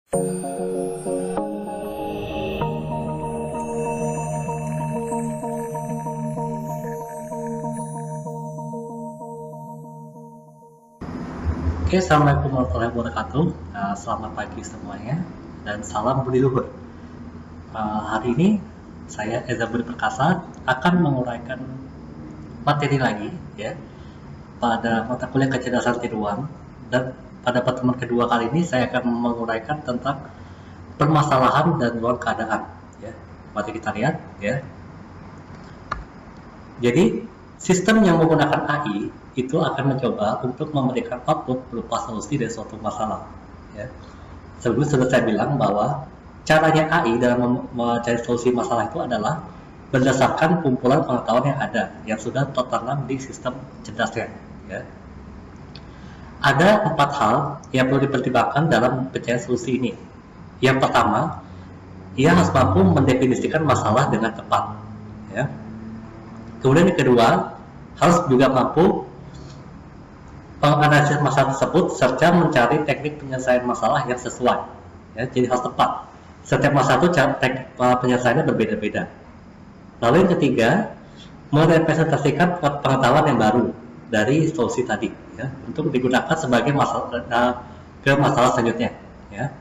Oke, Assalamualaikum warahmatullahi wabarakatuh. Selamat pagi semuanya dan salam budi luhur. Hari ini saya Eza Budi Perkasa akan menguraikan materi lagi ya pada mata kuliah kecerdasan tiruan, dan pada pertemuan kedua kali ini saya akan menguraikan tentang permasalahan dan luar keadaan ya. Mari kita lihat ya. Jadi sistem yang menggunakan AI itu akan mencoba untuk memberikan output berupa solusi dari suatu masalah. Ya. Sebelumnya sudah saya bilang bahwa caranya AI dalam mencari solusi masalah itu adalah berdasarkan kumpulan pengetahuan yang ada, yang sudah tertanam di sistem cerdasnya. Ya. Ada 4 hal yang perlu dipertimbangkan dalam pencarian solusi ini. Yang pertama, ia harus mampu mendefinisikan masalah dengan tepat. Ya. Kemudian yang kedua, harus juga mampu menganalisis masalah tersebut serta mencari teknik penyelesaian masalah yang sesuai. Ya, jadi harus tepat. Setiap masalah itu teknik penyelesaiannya berbeda-beda. Lalu yang ketiga, merepresentasikan pengetahuan yang baru dari solusi tadi, ya, untuk digunakan sebagai masalah ke masalah selanjutnya. Ya.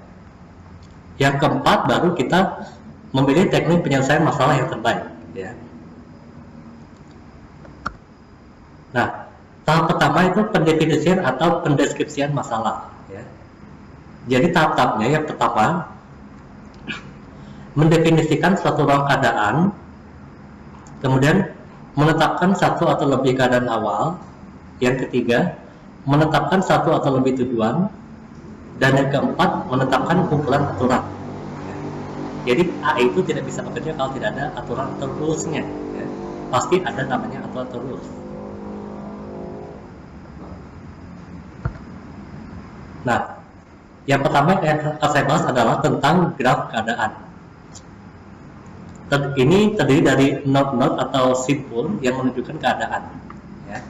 Yang keempat, baru kita memilih teknik penyelesaian masalah yang terbaik. Ya. Nah, tahap pertama itu pendefinisian atau pendeskripsian masalah. Ya. Jadi tahap-tahapnya yang pertama, mendefinisikan suatu ruang keadaan, kemudian menetapkan satu atau lebih keadaan awal, yang ketiga, menetapkan satu atau lebih tujuan, dan yang keempat, menetapkan kumpulan aturan. Ya. Jadi AI itu tidak bisa bekerja kalau tidak ada aturan atau rules-nya. Ya. Pasti ada namanya aturan atau rules. Nah, yang pertama yang akan saya bahas adalah tentang graf keadaan. Ini terdiri dari node-node atau simpul yang menunjukkan keadaan. Ya.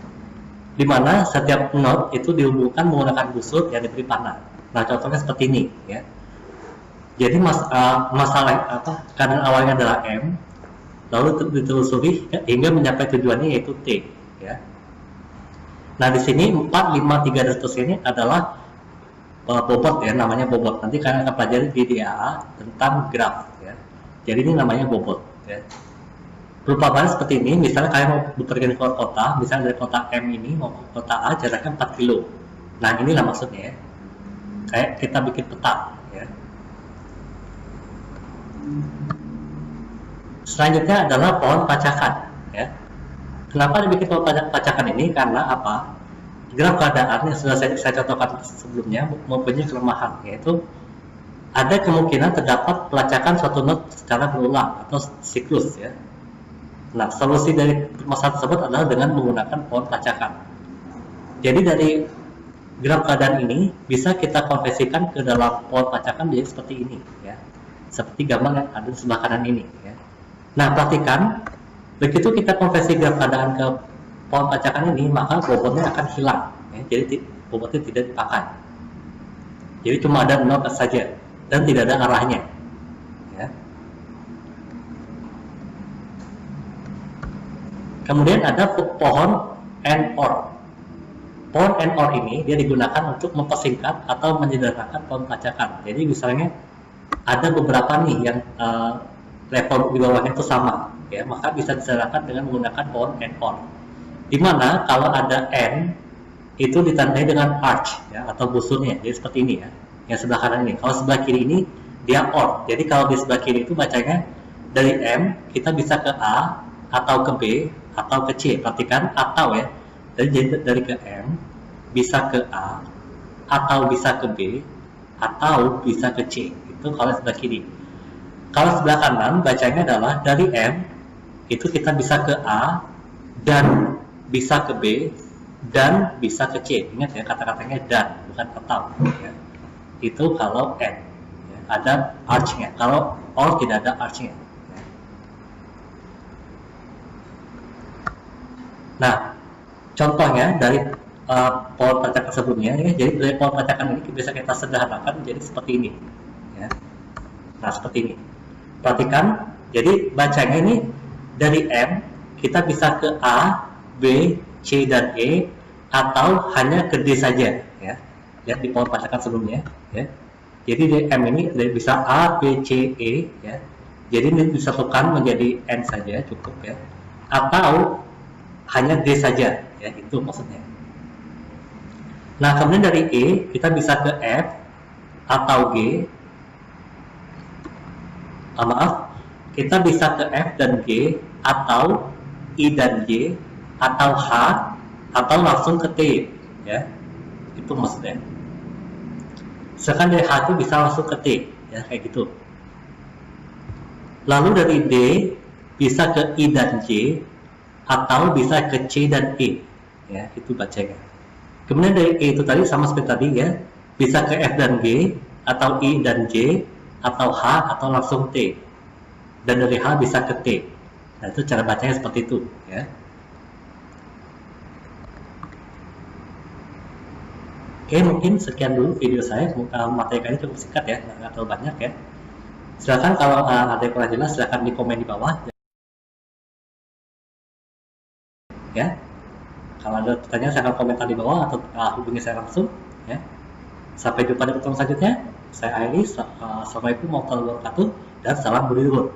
Di mana setiap node itu dihubungkan menggunakan busur yang diberi panah. Nah, contohnya seperti ini. Ya. Jadi masalah keadaan awalnya adalah M, lalu ditelusuri hingga mencapai tujuannya yaitu T. Ya. Nah, di sini 4, 5, 3 dan seterusnya ini adalah bobot ya, namanya bobot. Nanti kalian akan pelajari di DAA tentang graf ya. Jadi ini namanya bobot ya. Perumpamaan seperti ini, misalnya kalian mau bepergian ke kota, misalnya dari kota M ini mau ke kota A jaraknya 4 kilo. Nah, inilah maksudnya ya. Kayak kita bikin peta ya. Selanjutnya adalah pohon pacakan ya. Kenapa dibikin pohon pacakan ini? Karena apa? Graf keadaan yang sudah saya contohkan sebelumnya mempunyai kelemahan, yaitu ada kemungkinan terdapat pelacakan suatu node secara berulang atau siklus ya. Nah, solusi dari masalah tersebut adalah dengan menggunakan pohon pelacakan. Jadi dari graf keadaan ini bisa kita konversikan ke dalam pohon pelacakan jadi seperti ini ya. Seperti gambar yang ada di sebelah kanan ini ya. Nah, perhatikan begitu kita konversi graf keadaan ke pohon pacakan ini, maka bobotnya akan hilang ya. Jadi bobotnya tidak dipakai, jadi cuma ada node saja dan tidak ada arahnya ya. Kemudian ada pohon AND/OR. Pohon AND/OR ini dia digunakan untuk mempersingkat atau menyederhanakan pohon pacakan. Jadi misalnya ada beberapa nih yang level di bawahnya itu sama ya, maka bisa disederhanakan dengan menggunakan pohon AND/OR. Dimana kalau ada N itu ditandai dengan arch ya, atau busurnya, jadi seperti ini ya, yang sebelah kanan ini. Kalau sebelah kiri ini dia OR, jadi kalau di sebelah kiri itu bacanya dari M kita bisa ke A atau ke B atau ke C. Perhatikan atau ya, jadi dari ke M bisa ke A atau bisa ke B atau bisa ke C, itu kalau sebelah kiri. Kalau sebelah kanan bacanya adalah dari M itu kita bisa ke A dan bisa ke B dan bisa ke C. Ingat ya, kata-katanya dan bukan atau ya. Itu kalau N ya, ada arch-nya. Kalau OR tidak ada arch-nya ya. Nah, contohnya dari pohon pacakan sebelumnya ya, jadi dari pohon pacakan ini bisa kita sederhanakan menjadi seperti ini ya. Nah, seperti ini. Perhatikan, jadi bacanya ini dari M kita bisa ke A, B, C, dan E, atau hanya ke D saja, ya. Lihat di pohon bacakan sebelumnya, ya. Jadi di M ini bisa A, B, C, E, ya. Jadi ini disatukan menjadi N saja cukup, ya. Atau hanya D saja, ya, itu maksudnya. Nah, kemudian dari E kita bisa ke F atau G. Maaf, kita bisa ke F dan G, atau I dan J, atau H, atau langsung ke T, ya. Itu maksudnya. Sedangkan dari H itu bisa langsung ke T, ya, kayak gitu. Lalu dari D bisa ke I dan J, atau bisa ke C dan E, ya, itu bacanya. Kemudian dari E itu tadi sama seperti tadi, ya, bisa ke F dan G, atau I dan J, atau H, atau langsung T. Dan dari H bisa ke T. Nah, itu cara bacanya seperti itu, ya. Oke, mungkin sekian dulu video saya. Materi kali cukup singkat, ya, nggak terlalu banyak, ya. Silakan kalau ada yang kurang jelas, silakan di komen di bawah, ya. Kalau ada pertanyaan, silahkan komentar di bawah atau hubungi saya langsung, ya. Sampai jumpa di pertemuan selanjutnya. Saya Ailis. Assalamualaikum warahmatullahi wabarakatuh, dan salam budi luhur.